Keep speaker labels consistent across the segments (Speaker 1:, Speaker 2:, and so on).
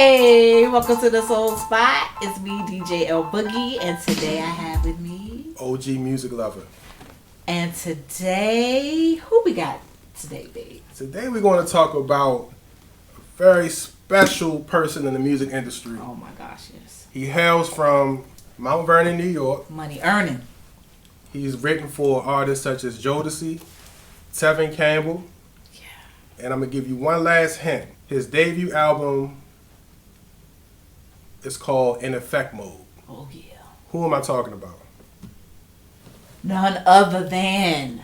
Speaker 1: Hey, welcome to the Soul Spot. It's me, DJ L Boogie, and today I have with me
Speaker 2: OG music lover.
Speaker 1: And today, who we got today, babe?
Speaker 2: Today we're going to talk about a very special person in the music industry.
Speaker 1: Oh my gosh, yes.
Speaker 2: He hails from Mount Vernon, New York.
Speaker 1: Money earning.
Speaker 2: He's written for artists such as Jodeci, Tevin Campbell.
Speaker 1: Yeah.
Speaker 2: And I'm going to give you one last hint. His debut album is called In Effect Mode.
Speaker 1: Oh yeah.
Speaker 2: Who am I talking about?
Speaker 1: None other than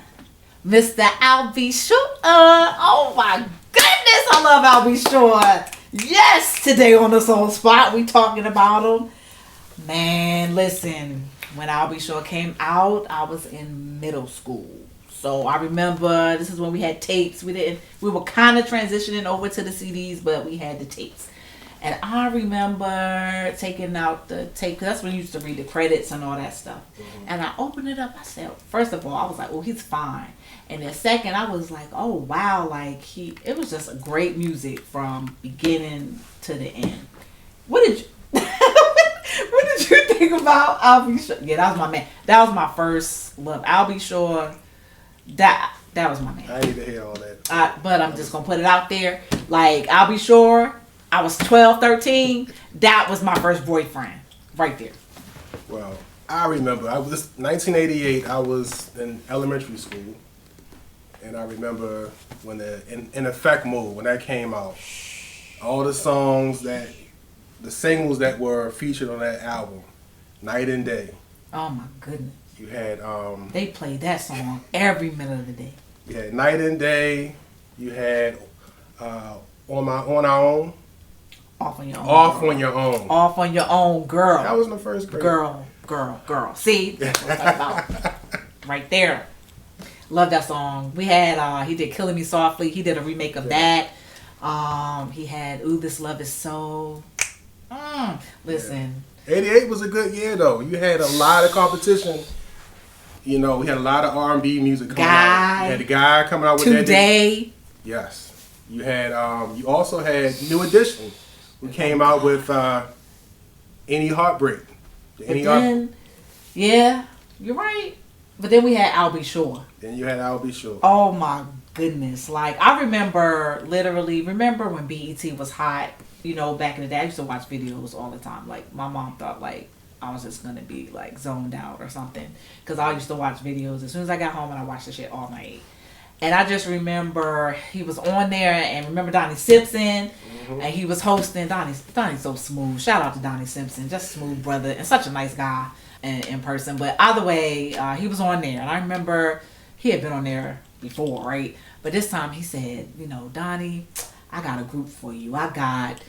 Speaker 1: Mr. Albie Shore. Oh my goodness, I love Albie Shore. Yes, today on the Soul Spot, we talking about him. Man, listen, when Albie Shore came out, I was in middle school. So I remember this is when we had tapes. We were kind of transitioning over to the CDs, but we had the tapes. And I remember taking out the tape, because that's when you used to read the credits and all that stuff. Mm-hmm. And I opened it up. I said, first of all, I was like, oh, he's fine. And then second, I was like, oh, wow. Like, it was just great music from beginning to the end. What did you think about Albie Shore? Yeah, that was my man. That was my first love. Albie Shore, that was my man.
Speaker 2: I need to hear all that.
Speaker 1: But I'm just going to put it out there. Like, Albie Shore, I was 12, 13. That was my first boyfriend. Right there.
Speaker 2: Well, I remember. 1988, I was in elementary school. And I remember when In Effect Mode, when that came out. All the the singles that were featured on that album. Night and Day.
Speaker 1: Oh my goodness.
Speaker 2: You had...
Speaker 1: they played that song every minute of the day.
Speaker 2: You had Night and Day. You had On Our Own.
Speaker 1: Off on your own.
Speaker 2: Off
Speaker 1: girl.
Speaker 2: on your own.
Speaker 1: Off on your own, girl.
Speaker 2: That was my first grade.
Speaker 1: Girl. See? That's what I'm talking about. Right there. Love that song. We had, he did Killing Me Softly. He did a remake of that. He had Ooh, This Love Is So. Listen.
Speaker 2: Yeah. 88 was a good year, though. You had a lot of competition. You know, we had a lot of R&B music coming out. You had the guy coming out with
Speaker 1: Today.
Speaker 2: Yes. You had, you also had New Edition. We came out with Any Heartbreak.
Speaker 1: Yeah, you're right. But then we had Albie Shore.
Speaker 2: Then you had Albie Shore.
Speaker 1: Oh my goodness. Like, I remember when BET was hot, you know, back in the day. I used to watch videos all the time. Like, my mom thought, like, I was just going to be, like, zoned out or something. Because I used to watch videos as soon as I got home, and I watched the shit all night. And I just remember he was on there, and remember Donnie Simpson, and he was hosting. Donnie's so smooth. Shout out to Donnie Simpson, just smooth brother, and such a nice guy in person. But either way, he was on there, and I remember he had been on there before, right? But this time he said, you know, Donnie, I got a group for you. I got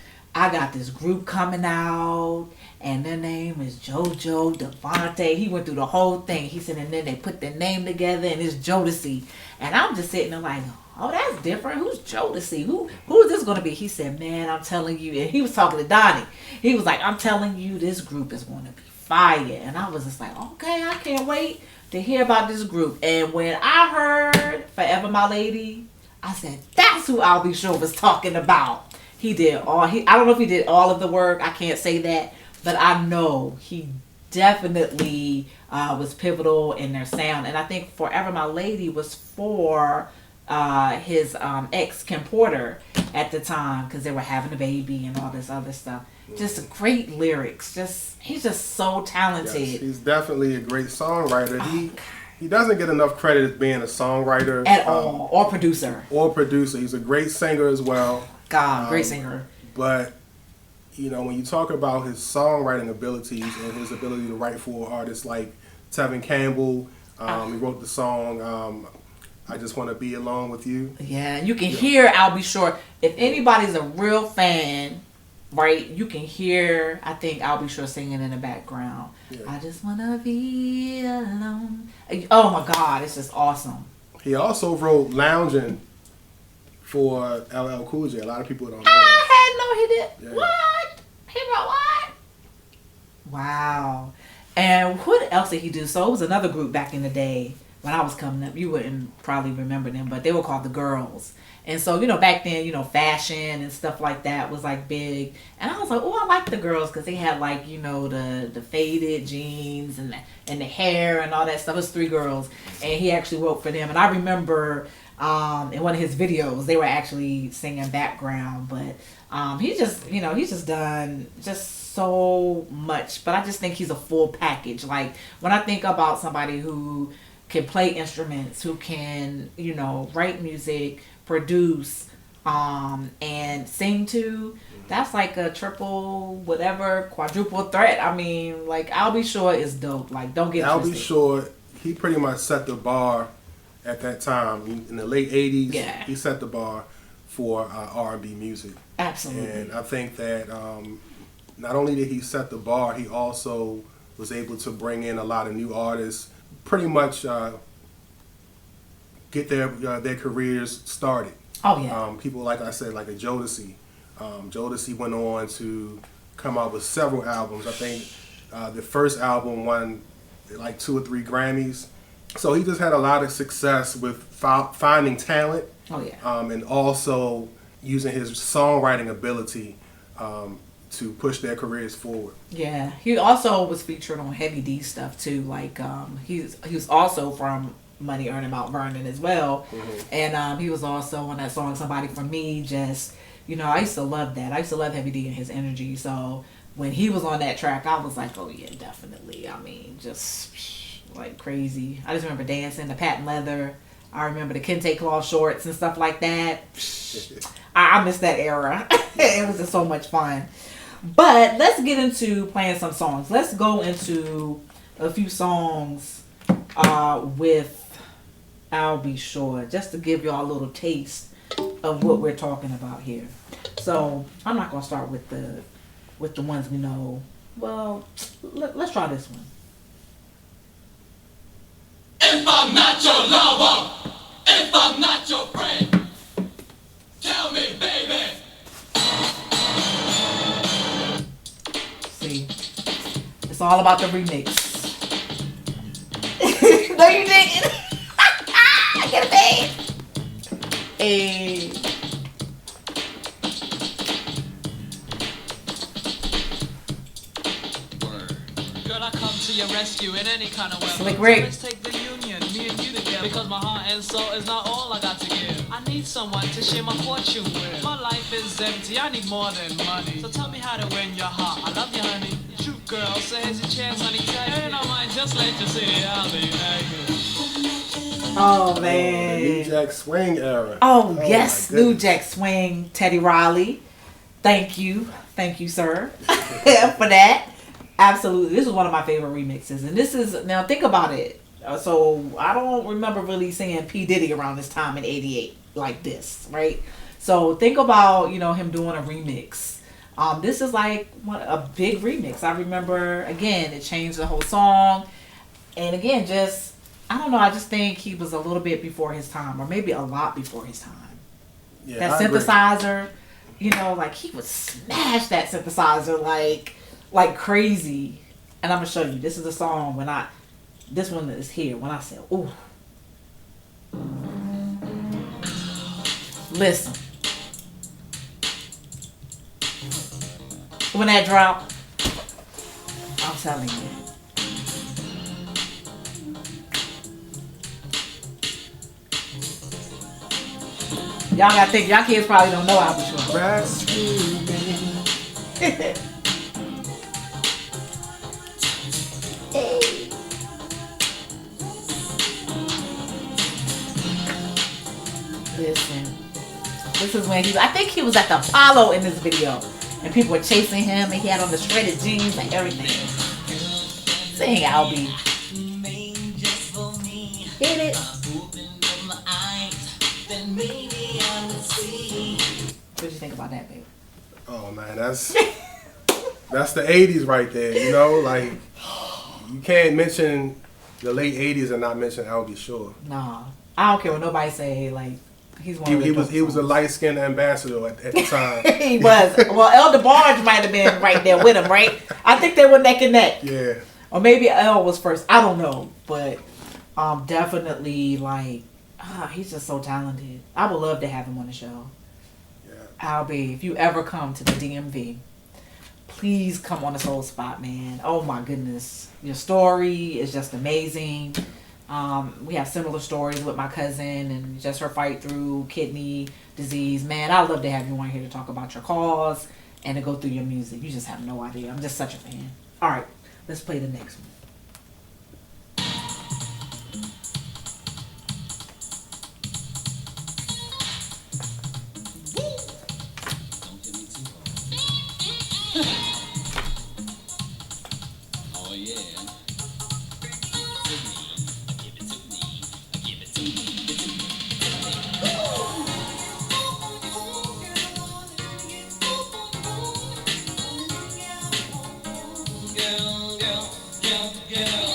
Speaker 1: this group coming out, and their name is JoJo, Devontae. He went through the whole thing. He said, and then they put their name together, and it's Jodeci. And I'm just sitting there like, oh, that's different. Who's Jodeci? Who is this going to be? He said, man, I'm telling you. And he was talking to Donnie. He was like, I'm telling you, this group is going to be fire. And I was just like, okay, I can't wait to hear about this group. And when I heard Forever My Lady, I said, that's who Albie Shore was talking about. I don't know if he did all of the work. I can't say that. But I know he definitely was pivotal in their sound. And I think Forever My Lady was for his ex, Kim Porter, at the time. Because they were having a baby and all this other stuff. Just great lyrics. He's just so talented.
Speaker 2: Yes, he's definitely a great songwriter. He doesn't get enough credit as being a songwriter.
Speaker 1: At all. Or producer.
Speaker 2: He's a great singer as well.
Speaker 1: Great singer.
Speaker 2: But, you know, when you talk about his songwriting abilities and his ability to write for artists like Tevin Campbell, he wrote the song I Just Want to Be Alone With You.
Speaker 1: Yeah, you can hear Albie Shore. If anybody's a real fan, right, you can hear, I think, Albie Shore singing in the background. Yeah. I just want to be alone. Oh my God, it's just awesome.
Speaker 2: He also wrote Loungin' for LL Cool J. A lot of people don't know
Speaker 1: that. He did. Yeah. What? He wrote what? Wow. And what else did he do? So it was another group back in the day when I was coming up. You wouldn't probably remember them, but they were called the Girls. And so, you know, back then, you know, fashion and stuff like that was like big. And I was like, oh, I like the Girls because they had like, you know, the faded jeans and the hair and all that stuff. It was 3 girls. And he actually wrote for them. And I remember in one of his videos, they were actually singing background. But he's just, you know, he's just done just so much. But I just think he's a full package. Like when I think about somebody who can play instruments, who can, you know, write music, produce, and sing to, that's like a triple whatever, quadruple threat. I mean, like I'll Be Sure is dope. Like don't get
Speaker 2: I'll
Speaker 1: twisted.
Speaker 2: Be Sure, he pretty much set the bar at that time in the late 80s.
Speaker 1: Yeah.
Speaker 2: He set the bar for R&B music.
Speaker 1: Absolutely.
Speaker 2: And I think that not only did he set the bar, he also was able to bring in a lot of new artists, pretty much get their careers started.
Speaker 1: Oh yeah.
Speaker 2: People like I said, like a Jodeci. Jodeci went on to come out with several albums. I think the first album won like 2 or 3 Grammys. So he just had a lot of success with finding talent.
Speaker 1: Oh yeah.
Speaker 2: And also using his songwriting ability to push their careers forward.
Speaker 1: Yeah. He also was featured on Heavy D stuff too. Like he was also from Money Earning Mount Vernon as well.
Speaker 2: Mm-hmm.
Speaker 1: And he was also on that song Somebody For Me. Just, you know, I used to love that. I used to love Heavy D and his energy. So when he was on that track, I was like, oh yeah, definitely. I mean, just like crazy. I just remember dancing, the patent leather. I remember the kente cloth shorts and stuff like that. I miss that era. It was just so much fun. But let's get into playing some songs. Let's go into a few songs with I'll Be Sure, just to give y'all a little taste of what we're talking about here. So I'm not gonna start with the ones we know. Well, let's try this one.
Speaker 3: If I'm not your lover, if I'm not your friend, tell me, baby.
Speaker 1: See, it's all about the remix. No, you didn't. Get it, babe. Hey.
Speaker 3: Girl, I come to your rescue in any kind of weather.
Speaker 1: Slick Rick.
Speaker 3: Let's take the union, me and you together. Because my heart and soul is not all I got to give. I need someone to share my fortune with. My life is empty, I need more than money. So tell me how to win your heart. I love you, honey. Shoot, girl, so here's your chance, honey. Take it. And I might just let you see I'll be naked.
Speaker 1: Oh man.
Speaker 2: The New Jack Swing era.
Speaker 1: Oh yes,
Speaker 2: my
Speaker 1: New
Speaker 2: goodness.
Speaker 1: Jack Swing, Teddy Riley. Thank you, sir, for that. Absolutely, this is one of my favorite remixes, and this is now think about it. So I don't remember really seeing P Diddy around this time in '88 like this, right? So think about him doing a remix. This is like a big remix. I remember again, it changed the whole song, and again, just I don't know. I just think he was a little bit before his time, or maybe a lot before his time.
Speaker 2: Yeah,
Speaker 1: That
Speaker 2: I agree.
Speaker 1: synthesizer, like he would smash that synthesizer like crazy. And I'm gonna show you. This is a song this one is here when I said, ooh. Listen. When that drop, I'm telling you. Y'all gotta think, y'all kids probably don't know I'll Be Sure.
Speaker 2: Rescue me.
Speaker 1: Hey. Listen, this is when I think he was at the Apollo in this video, and people were chasing him, and he had on the shredded jeans and everything. Sing, I'll Be. Hit it. What did you think about that, baby?
Speaker 2: Oh man, that's the 80s right there. Like you can't mention the late 80s and not mention I'll Be Sure.
Speaker 1: Nah, I don't care what nobody say. Like he's one.
Speaker 2: He was a light-skinned ambassador at the time.
Speaker 1: He was. Well, Elder Barge might have been right there with him, right? I think they were neck and neck.
Speaker 2: Yeah.
Speaker 1: Or maybe El was first. I don't know, but Definitely like, he's just so talented. I would love to have him on the show.
Speaker 2: Yeah.
Speaker 1: Albie, if you ever come to the DMV, please come on the Soul Spot, man. Oh my goodness, your story is just amazing. We have similar stories with my cousin and just her fight through kidney disease. Man, I'd love to have you on here to talk about your cause and to go through your music. You just have no idea. I'm just such a fan. All right, let's play the next one.
Speaker 3: Oh yeah.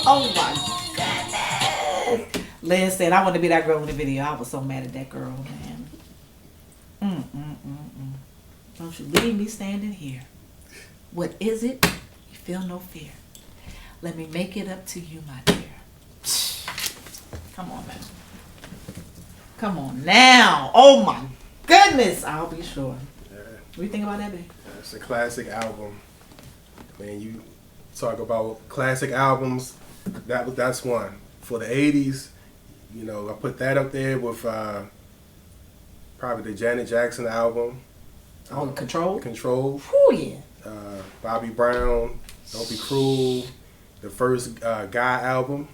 Speaker 1: Oh my goodness. Listen, I want to be that girl in the video. I was so mad at that girl, man. Don't you leave me standing here. What is it? You feel no fear. Let me make it up to you, my dear. Come on, man. Come on now. Oh my goodness. I'll be sure.
Speaker 2: Yeah.
Speaker 1: What do you think about that, babe?
Speaker 2: It's a classic album. Man, you talk about classic albums. That's one for the '80s. You know, I put that up there with probably the Janet Jackson album.
Speaker 1: Oh, Control?
Speaker 2: Control.
Speaker 1: Oh, yeah.
Speaker 2: Bobby Brown, Don't Be Cruel. The first Guy album.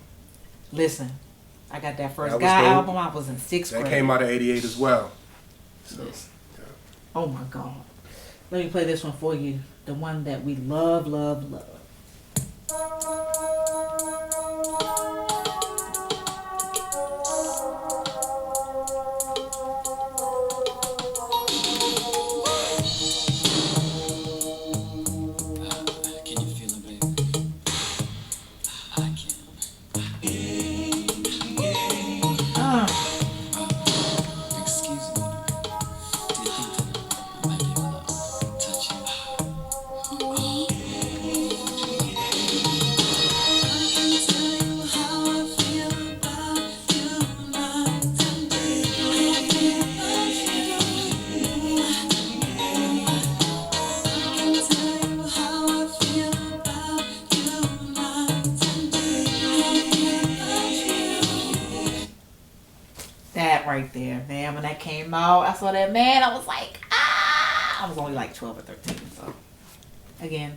Speaker 1: Listen, I got that first
Speaker 2: That was
Speaker 1: Guy
Speaker 2: dope.
Speaker 1: album. I was in sixth grade.
Speaker 2: That came out in '88 as well. So,
Speaker 1: Yes.
Speaker 2: yeah.
Speaker 1: Oh my God. Let me play this one for you. The one that we love, love, love.
Speaker 3: Can you feel it, baby? I can. Excuse me. Do you think that I might be able to touch you?
Speaker 1: That right there, man. When that came out, I saw that, man. I was like, ah! I was only like 12 or 13, so. Again.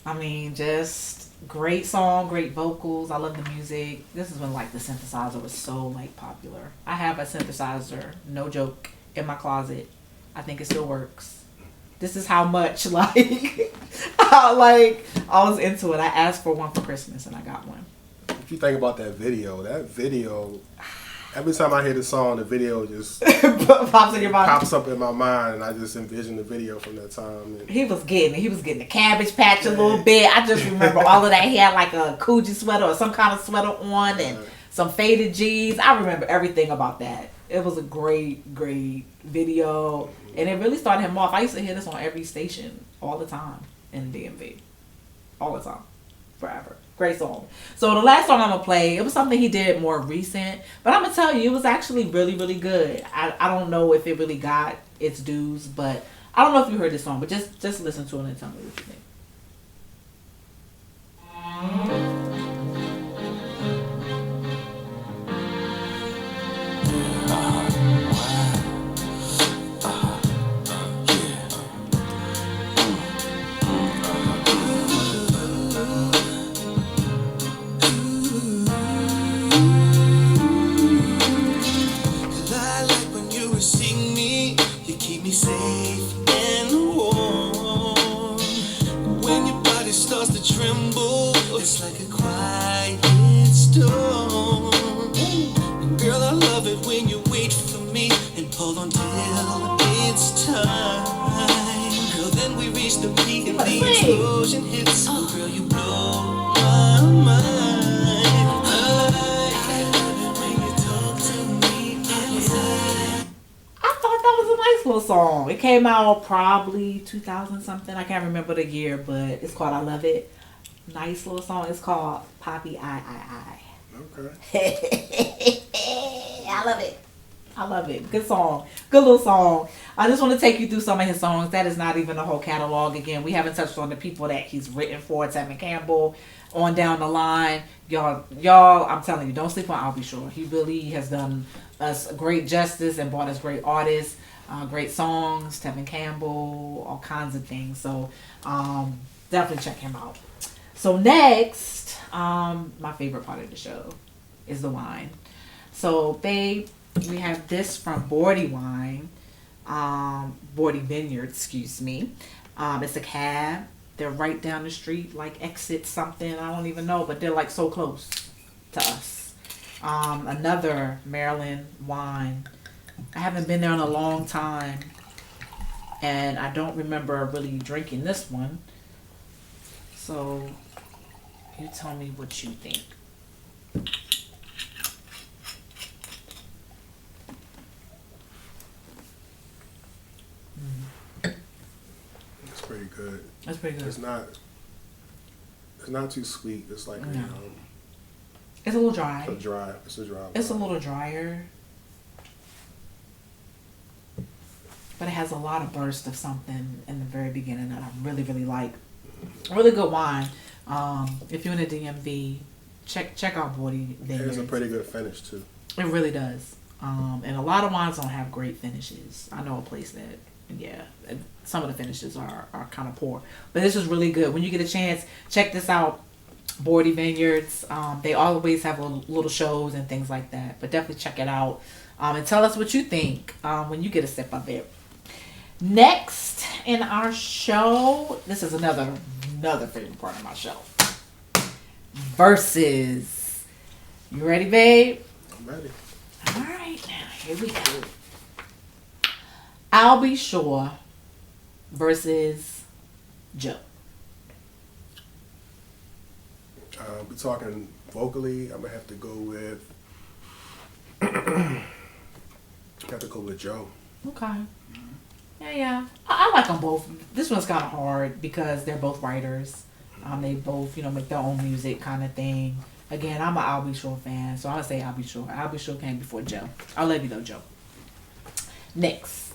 Speaker 1: I mean, just great song, great vocals. I love the music. This is when, like, the synthesizer was so, like, popular. I have a synthesizer, no joke, in my closet. I think it still works. This is how much, like, I was into it. I asked for one for Christmas, and I got one.
Speaker 2: If you think about that video, every time I hear the song, the video just
Speaker 1: Pops in your mind.
Speaker 2: pops up in my mind, and I just envision the video from that time. And
Speaker 1: He was getting it. He was getting the Cabbage Patch a little bit. I just remember all of that. He had like a Coogee sweater or some kind of sweater on and some faded jeans. I remember everything about that. It was a great, great video. And it really started him off. I used to hear this on every station all the time in DMV. All the time. Forever. Great song. So the last song I'm going to play, it was something he did more recent. But I'm going to tell you, it was actually really, really good. I don't know if it really got its dues, but I don't know if you heard this song, but just listen to it and tell me what you think.
Speaker 3: I like when you receive me, you keep me safe and warm. When your body starts to tremble, it's like a quiet storm. Girl, I love it when you wait for me and pull on till it's time. Girl, then we reach the peak and the explosion hits. Oh, girl, you blow my mind.
Speaker 1: I thought that was a nice little song. It came out probably 2000 something. I can't remember the year, but it's called I Love It. Nice little song. It's called Poppy I.
Speaker 2: Okay.
Speaker 1: I love it. I love it. Good song. Good little song. I just want to take you through some of his songs. That is not even the whole catalog. Again, we haven't touched on the people that he's written for. Tevin Campbell, on down the line. Y'all, I'm telling you, don't sleep on I'll Be Sure. He really has done us great justice and brought us great artists, great songs, Tevin Campbell, all kinds of things. So definitely check him out. So next, my favorite part of the show is the wine. So, babe, we have this from Bordy Vineyard, excuse me. It's a cab. They're right down the street, like exit something. I don't even know, but they're like so close to us. Another Maryland wine. I haven't been there in a long time, and I don't remember really drinking this one. So, you tell me what you think.
Speaker 2: It's pretty good.
Speaker 1: That's pretty good.
Speaker 2: It's not too sweet. It's like
Speaker 1: No. It's a little dry.
Speaker 2: It's a dry one.
Speaker 1: It's a little drier. But it has a lot of burst of something in the very beginning that I really, really like. Really good wine. If you're in the DMV, check out Bordy Vineyard.
Speaker 2: It has a pretty good finish too.
Speaker 1: It really does. And a lot of wines don't have great finishes. I know a place that, yeah, some of the finishes are kind of poor. But this is really good. When you get a chance, check this out. Bordy Vineyards. They always have little shows and things like that. But definitely check it out. And tell us what you think when you get a sip of it. Next in our show, this is another favorite part of my show. Versus. You ready, babe?
Speaker 2: I'm ready.
Speaker 1: All right, now here we go. I'll Be Sure versus Joe.
Speaker 2: We're talking vocally. I'm gonna have to go with. Joe.
Speaker 1: Okay. Yeah. I like them both. This one's kind of hard because they're both writers. They both, make their own music kind of thing. Again, I'm an I'll Be Sure fan, so I'll say I'll Be Sure. I'll Be Sure came before Joe. I'll let you know, Joe. Next.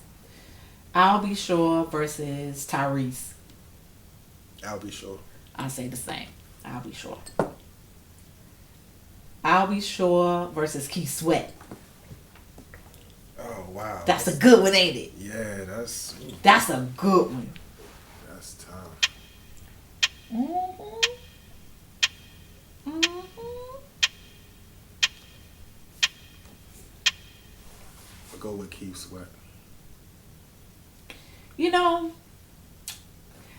Speaker 1: I'll Be Sure versus Tyrese.
Speaker 2: I'll Be Sure.
Speaker 1: I say the same. I'll Be Sure. I'll Be Sure versus Keith Sweat.
Speaker 2: Oh, wow.
Speaker 1: That's a good one, ain't it?
Speaker 2: Yeah, that's
Speaker 1: a good one.
Speaker 2: That's tough.
Speaker 1: Mm-hmm.
Speaker 2: I'll go with Keith Sweat.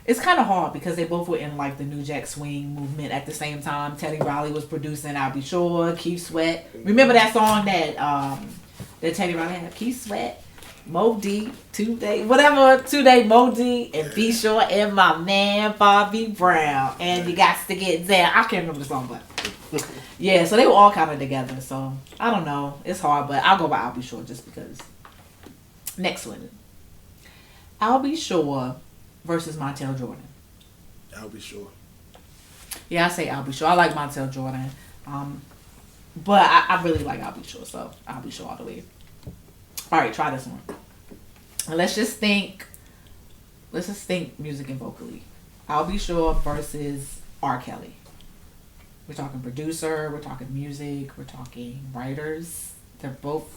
Speaker 1: It's kind of hard because they both were in like the New Jack Swing movement at the same time. Teddy Riley was producing I'll Be Sure, Keith Sweat. Remember that song that Teddy Riley had? Keith Sweat, Mo D, 2 Day, Mo D, and Be Sure, and my man Bobby Brown. And you got to get down. I can't remember the song, but yeah, so they were all kind of together. So I don't know. It's hard, but I'll go by I'll Be Sure just because. Next one. I'll Be Sure versus Montel Jordan.
Speaker 2: I'll Be Sure.
Speaker 1: Yeah, I say I'll Be Sure. I like Montel Jordan. But I really like I'll Be Sure, so I'll Be Sure all the way. All right, try this one. And let's just think music and vocally. I'll Be Sure versus R. Kelly. We're talking producer, we're talking music, we're talking writers. They're both...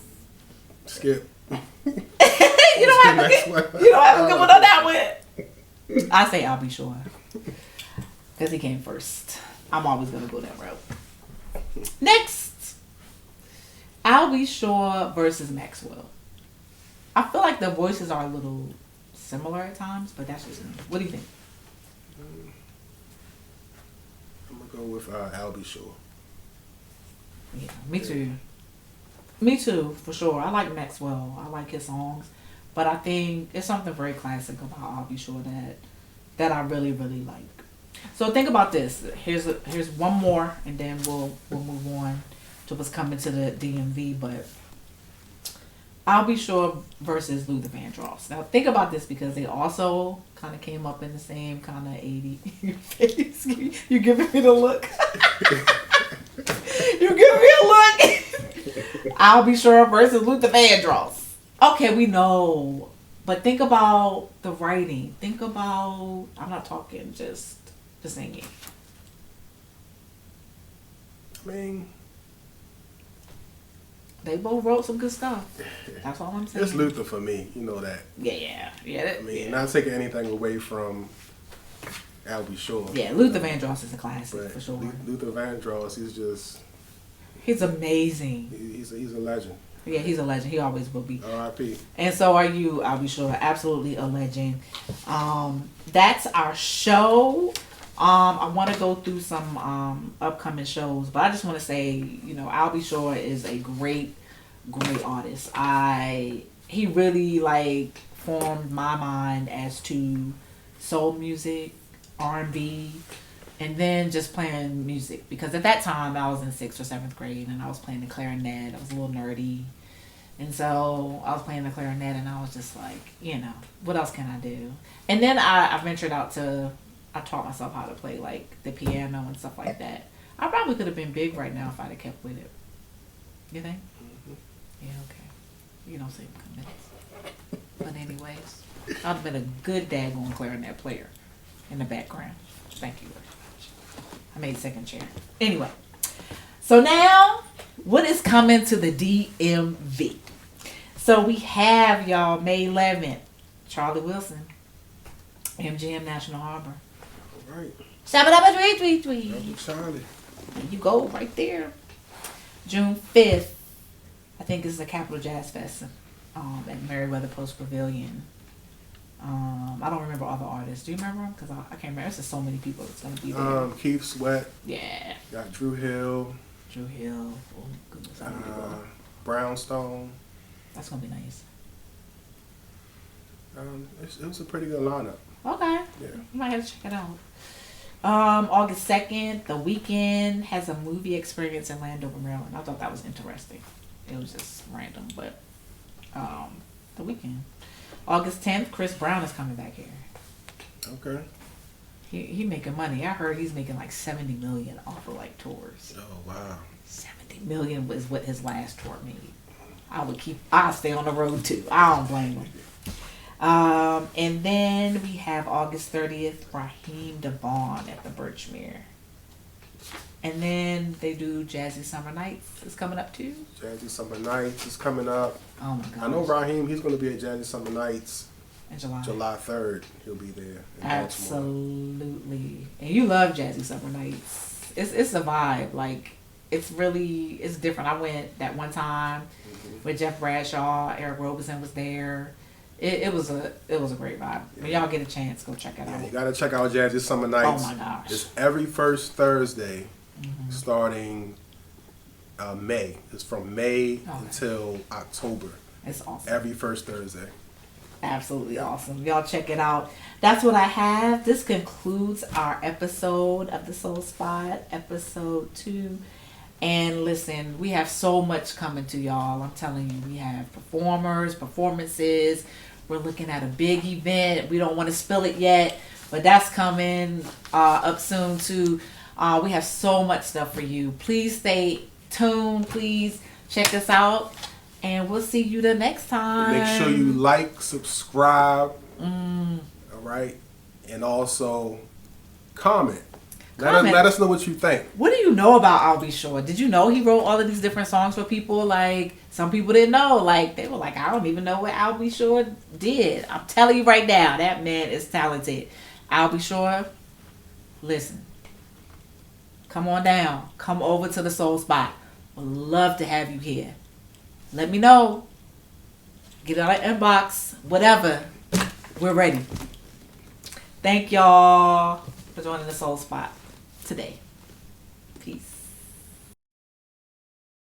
Speaker 2: Skip.
Speaker 1: You don't have a good one on that one. I say I'll Be Sure. Because he came first. I'm always going to go that route. Next. I'll Be Sure versus Maxwell. I feel like the voices are a little similar at times, but that's just me. What do you think?
Speaker 2: I'm going to go with I'll Be Sure.
Speaker 1: Yeah, me too. Me too, for sure. I like Maxwell. I like his songs. But I think it's something very classic about I'll Be Sure that I really, really like. So think about this. Here's one more, and then we'll move on to what's coming to the DMV. But I'll Be Sure versus Luther Vandross. Now think about this because they also kind of came up in the same kind of 80. You giving me the look. You giving me a look. I'll Be Sure versus Luther Vandross. Okay, we know. But think about the writing. Think about, I'm not talking just the singing.
Speaker 2: I mean,
Speaker 1: they both wrote some good stuff. That's all I'm saying.
Speaker 2: it's Luther for me. You know that.
Speaker 1: Yeah.
Speaker 2: I mean, not taking anything away from I'll Be Sure.
Speaker 1: Yeah, Luther Vandross is a classic
Speaker 2: But
Speaker 1: for sure.
Speaker 2: Luther Vandross,
Speaker 1: He's amazing.
Speaker 2: he's a legend.
Speaker 1: Yeah, he's a legend. He always will be.
Speaker 2: R.I.P.
Speaker 1: And so are you, I'll Be Sure. Absolutely a legend. That's our show. I want to go through some upcoming shows, but I just want to say, you know, I'll Be Sure is a great artist. He really like formed my mind as to soul music, R&B, and then just playing music. Because at that time I was in 6th or 7th grade and I was playing the clarinet. I was a little nerdy. And so I was playing the clarinet and I was just like, you know, what else can I do? And then I ventured out to, I taught myself how to play like the piano and stuff like that. I probably could have been big right now if I'd have kept with it. You think? Mm-hmm. Yeah, okay. You don't seem convinced. But anyways, I'd have been a good daggone clarinet player in the background. Thank you very much. I made second chair. Anyway, so now what is coming to the DMV? So we have, y'all, May 11th, Charlie Wilson, MGM National Harbor.
Speaker 2: All right.
Speaker 1: Shabba-dabba-dwee-dwee-dwee.
Speaker 2: Charlie.
Speaker 1: There you go, right there. June 5th, I think it's the Capitol Jazz Fest at Merriweather Post Pavilion. I don't remember all the artists. Do you remember them? Because I can't remember. There's just so many people that's going to be there.
Speaker 2: Keith Sweat.
Speaker 1: Yeah.
Speaker 2: Got Drew Hill.
Speaker 1: Oh, goodness.
Speaker 2: Brownstone.
Speaker 1: That's going to be nice.
Speaker 2: It was a pretty good lineup.
Speaker 1: Okay.
Speaker 2: Yeah.
Speaker 1: You might have to check it out. August 2nd, The Weeknd has a movie experience in Landover, Maryland. I thought that was interesting. It was just random, but The Weeknd. August 10th, Chris Brown is coming back here.
Speaker 2: Okay.
Speaker 1: He making money. I heard he's making like $70 million off of like tours.
Speaker 2: Oh wow.
Speaker 1: $70 million was what his last tour made. I'll stay on the road too. I don't blame him. And then we have August 30th, Raheem DeVaughn at the Birchmere. And then they do Jazzy Summer Nights. It's coming up too.
Speaker 2: Jazzy Summer Nights is coming up.
Speaker 1: Oh my God.
Speaker 2: I know Raheem, he's going to be at Jazzy Summer Nights.
Speaker 1: In July.
Speaker 2: July 3rd, he'll be there in
Speaker 1: Absolutely. And you love Jazzy Summer Nights. It's a vibe. Like, it's different. I went that one time with Jeff Bradshaw, Eric Robeson was there. It was a great vibe. When y'all get a chance, go check it out.
Speaker 2: You got to check out Jazzy Summer Nights.
Speaker 1: Oh my gosh.
Speaker 2: It's every first Thursday starting May. It's from May until October.
Speaker 1: It's awesome.
Speaker 2: Every first Thursday.
Speaker 1: Absolutely awesome. Y'all check it out. That's what I have. This concludes our episode of the Soul Spot, episode 2. And listen, we have so much coming to y'all. I'm telling you, we have performances. We're looking at a big event. We don't want to spill it yet, but that's coming up soon too. We have so much stuff for you. Please stay tuned. Please check us out. And we'll see you the next time.
Speaker 2: Make sure you like, subscribe. All right. And also comment. Let us know what you think.
Speaker 1: What do you know about I'll Be Sure? Did you know he wrote all of these different songs for people? Like, some people didn't know. Like, they were like, I don't even know what I'll Be Sure did. I'm telling you right now, that man is talented. I'll Be Sure, listen. Come on down. Come over to the Soul Spot. Would love to have you here. Let me know. Get out of inbox. Whatever. We're ready. Thank y'all for joining the Soul Spot today. Peace.